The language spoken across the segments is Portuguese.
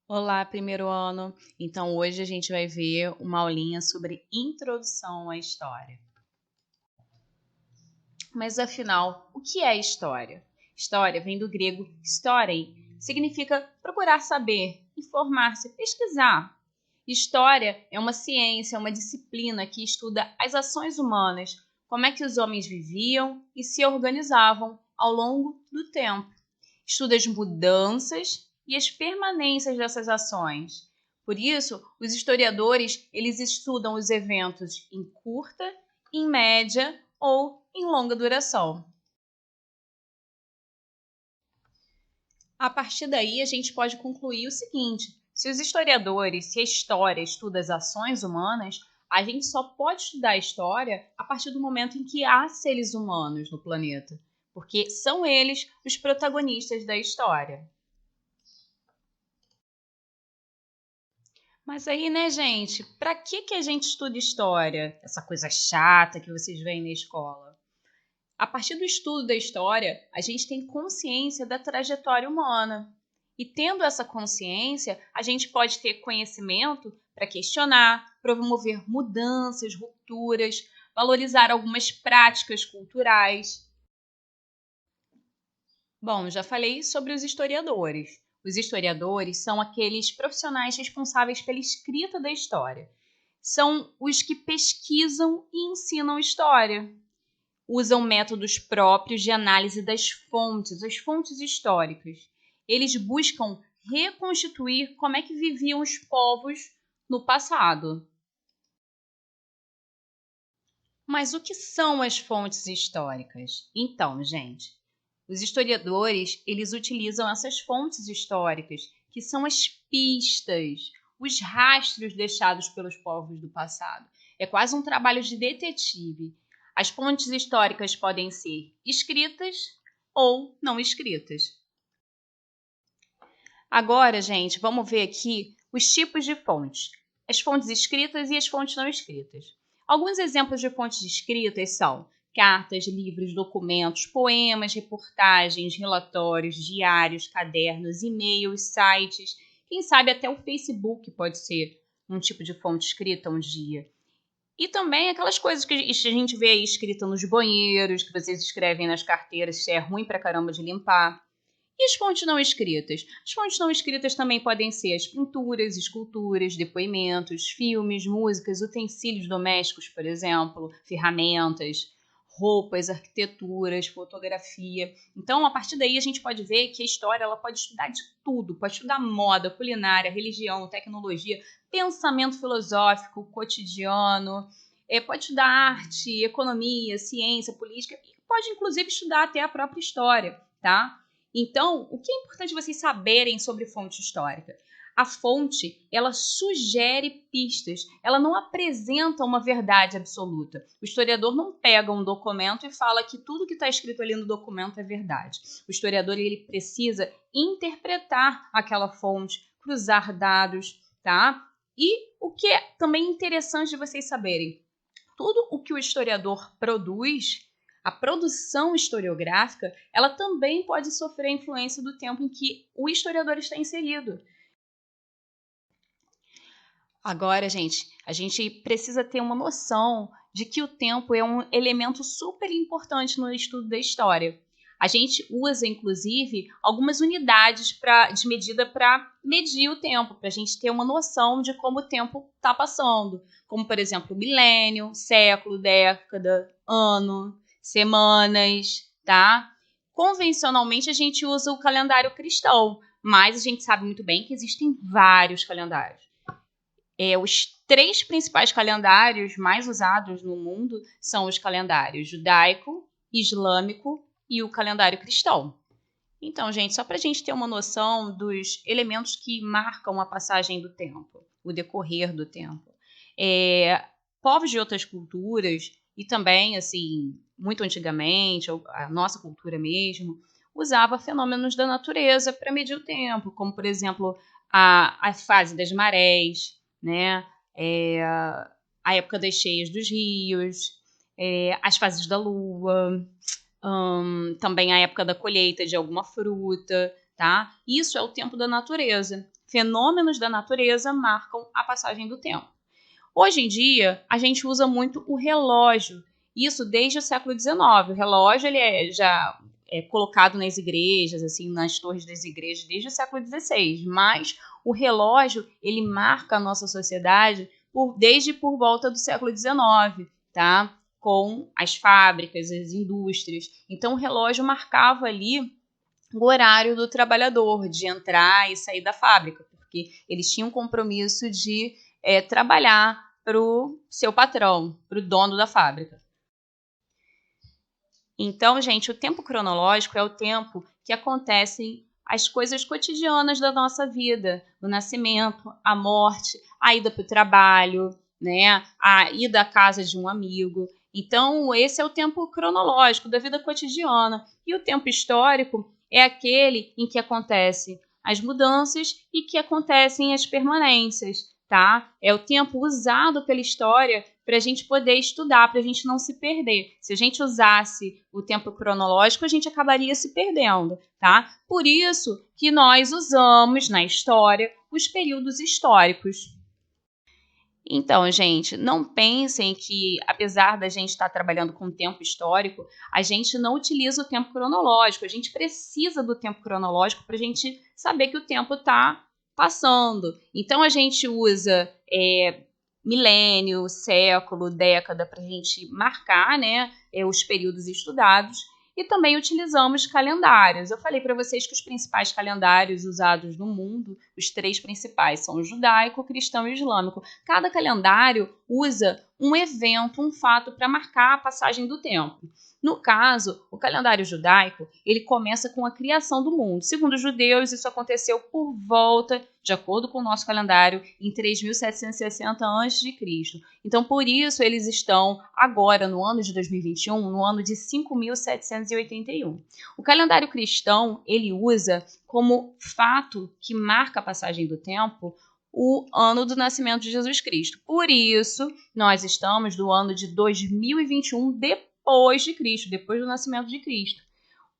Olá, primeiro ano. Então, hoje a gente vai ver uma aulinha sobre introdução à história. Mas afinal, o que é história? História vem do grego storei, significa procurar saber, informar-se, pesquisar. História é uma ciência, uma disciplina que estuda as ações humanas, como é que os homens viviam e se organizavam ao longo do tempo. Estuda as mudanças e as permanências dessas ações. Por isso, os historiadores, eles estudam os eventos em curta, em média ou em longa duração. A partir daí, a gente pode concluir o seguinte: se os historiadores, se a história estuda as ações humanas, a gente só pode estudar a história a partir do momento em que há seres humanos no planeta, porque são eles os protagonistas da história. Mas aí, né, gente, pra que a gente estuda história? Essa coisa chata que vocês veem na escola. A partir do estudo da história, a gente tem consciência da trajetória humana. E tendo essa consciência, a gente pode ter conhecimento para questionar, promover mudanças, rupturas, valorizar algumas práticas culturais. Bom, já falei sobre os historiadores. Os historiadores são aqueles profissionais responsáveis pela escrita da história. São os que pesquisam e ensinam história. Usam métodos próprios de análise das fontes, as fontes históricas. Eles buscam reconstituir como é que viviam os povos no passado. Mas o que são as fontes históricas? Então, gente, os historiadores, eles utilizam essas fontes históricas, que são as pistas, os rastros deixados pelos povos do passado. É quase um trabalho de detetive. As fontes históricas podem ser escritas ou não escritas. Agora, gente, vamos ver aqui os tipos de fontes. As fontes escritas e as fontes não escritas. Alguns exemplos de fontes escritas são cartas, livros, documentos, poemas, reportagens, relatórios, diários, cadernos, e-mails, sites. Quem sabe até o Facebook pode ser um tipo de fonte escrita um dia. E também aquelas coisas que a gente vê aí escrita nos banheiros, que vocês escrevem nas carteiras, que é ruim pra caramba de limpar. E as fontes não escritas? As fontes não escritas também podem ser as pinturas, esculturas, depoimentos, filmes, músicas, utensílios domésticos, por exemplo, ferramentas, roupas, arquiteturas, fotografia. Então, a partir daí, a gente pode ver que a história ela pode estudar de tudo. Pode estudar moda, culinária, religião, tecnologia, pensamento filosófico, cotidiano. Pode estudar arte, economia, ciência, política. E pode, inclusive, estudar até a própria história, tá? Então, o que é importante vocês saberem sobre fonte histórica? A fonte, ela sugere pistas, ela não apresenta uma verdade absoluta. O historiador não pega um documento e fala que tudo que está escrito ali no documento é verdade. O historiador ele precisa interpretar aquela fonte, cruzar dados, tá? E o que é também interessante de vocês saberem, tudo o que o historiador produz, a produção historiográfica, ela também pode sofrer a influência do tempo em que o historiador está inserido. Agora, gente, a gente precisa ter uma noção de que o tempo é um elemento super importante no estudo da história. A gente usa, inclusive, algumas unidades de medida para medir o tempo, para a gente ter uma noção de como o tempo está passando. Como, por exemplo, milênio, século, década, ano, semanas, tá? Convencionalmente, a gente usa o calendário cristão, mas a gente sabe muito bem que existem vários calendários. Os três principais calendários mais usados no mundo são os calendários judaico, islâmico e o calendário cristão. Então, gente, só para a gente ter uma noção dos elementos que marcam a passagem do tempo, o decorrer do tempo. Povos de outras culturas e também, assim, muito antigamente, a nossa cultura mesmo, usava fenômenos da natureza para medir o tempo, como, por exemplo, a fase das marés, né? A época das cheias dos rios, as fases da lua, também a época da colheita de alguma fruta, tá? Isso é o tempo da natureza. Fenômenos da natureza marcam a passagem do tempo. Hoje em dia, a gente usa muito o relógio, isso desde o século XIX. O relógio ele já é colocado nas igrejas, assim, nas torres das igrejas, desde o século XVI. Mas o relógio ele marca a nossa sociedade desde por volta do século XIX, tá? Com as fábricas, as indústrias. Então, o relógio marcava ali o horário do trabalhador, de entrar e sair da fábrica, porque eles tinham um compromisso de trabalhar para o seu patrão, para o dono da fábrica. Então, gente, o tempo cronológico é o tempo que acontecem as coisas cotidianas da nossa vida, o nascimento, a morte, a ida para o trabalho, né, a ida à casa de um amigo. Então, esse é o tempo cronológico da vida cotidiana. E o tempo histórico é aquele em que acontecem as mudanças e que acontecem as permanências, tá? É o tempo usado pela história para a gente poder estudar, para a gente não se perder. Se a gente usasse o tempo cronológico, a gente acabaria se perdendo, tá? Por isso que nós usamos na história os períodos históricos. Então, gente, não pensem que, apesar da gente estar trabalhando com o tempo histórico, a gente não utiliza o tempo cronológico. A gente precisa do tempo cronológico para a gente saber que o tempo está passando. Então, a gente usa milênio, século, década para a gente marcar, né, os períodos estudados. E também utilizamos calendários. Eu falei para vocês que os principais calendários usados no mundo, os 3 principais, são o judaico, o cristão e o islâmico. Cada calendário usa um evento, um fato para marcar a passagem do tempo. No caso, o calendário judaico, ele começa com a criação do mundo. Segundo os judeus, isso aconteceu por volta, de acordo com o nosso calendário, em 3.760 a.C. Então, por isso, eles estão agora, no ano de 2021, no ano de 5.781. O calendário cristão, ele usa como fato que marca a passagem do tempo o ano do nascimento de Jesus Cristo. Por isso, nós estamos no ano de 2021 depois de Cristo, depois do nascimento de Cristo.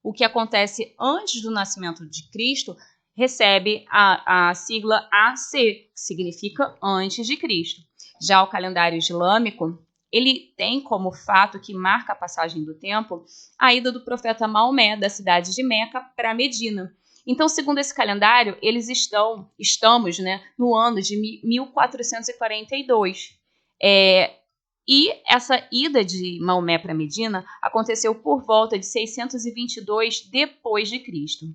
O que acontece antes do nascimento de Cristo recebe a sigla AC, que significa antes de Cristo. Já o calendário islâmico, ele tem como fato que marca a passagem do tempo a ida do profeta Maomé da cidade de Meca para Medina. Então, segundo esse calendário, estamos, né, no ano de 1442. E essa ida de Maomé para Medina aconteceu por volta de 622 depois de Cristo.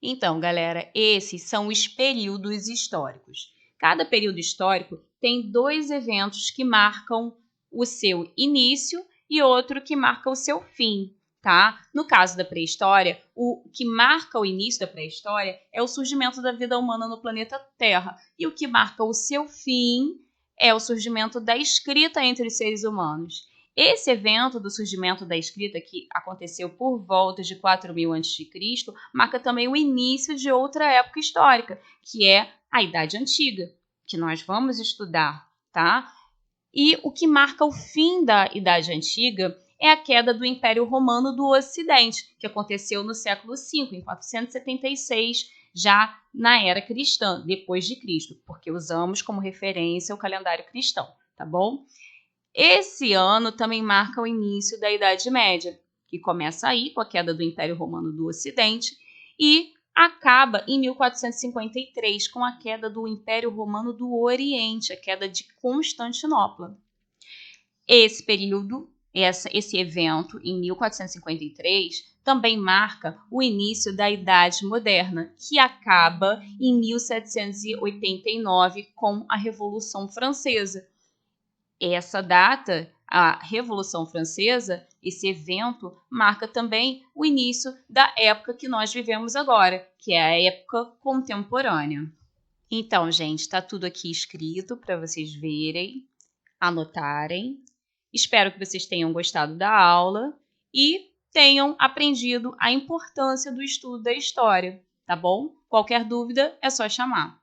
Então, galera, esses são os períodos históricos. Cada período histórico tem 2 eventos que marcam o seu início e outro que marca o seu fim, tá? No caso da pré-história, o que marca o início da pré-história é o surgimento da vida humana no planeta Terra. E o que marca o seu fim é o surgimento da escrita entre os seres humanos. Esse evento do surgimento da escrita, que aconteceu por volta de 4.000 a.C., marca também o início de outra época histórica, que é a Idade Antiga, que nós vamos estudar, tá? E o que marca o fim da Idade Antiga é a queda do Império Romano do Ocidente, que aconteceu no século V, em 476, já na era cristã, depois de Cristo, porque usamos como referência o calendário cristão, tá bom? Esse ano também marca o início da Idade Média, que começa aí com a queda do Império Romano do Ocidente e acaba em 1453 com a queda do Império Romano do Oriente, a queda de Constantinopla. Esse período, esse evento em 1453 também marca o início da Idade Moderna, que acaba em 1789 com a Revolução Francesa. Essa data, a Revolução Francesa, esse evento, marca também o início da época que nós vivemos agora, que é a época contemporânea. Então, gente, está tudo aqui escrito para vocês verem, anotarem. Espero que vocês tenham gostado da aula e tenham aprendido a importância do estudo da história, tá bom? Qualquer dúvida é só chamar.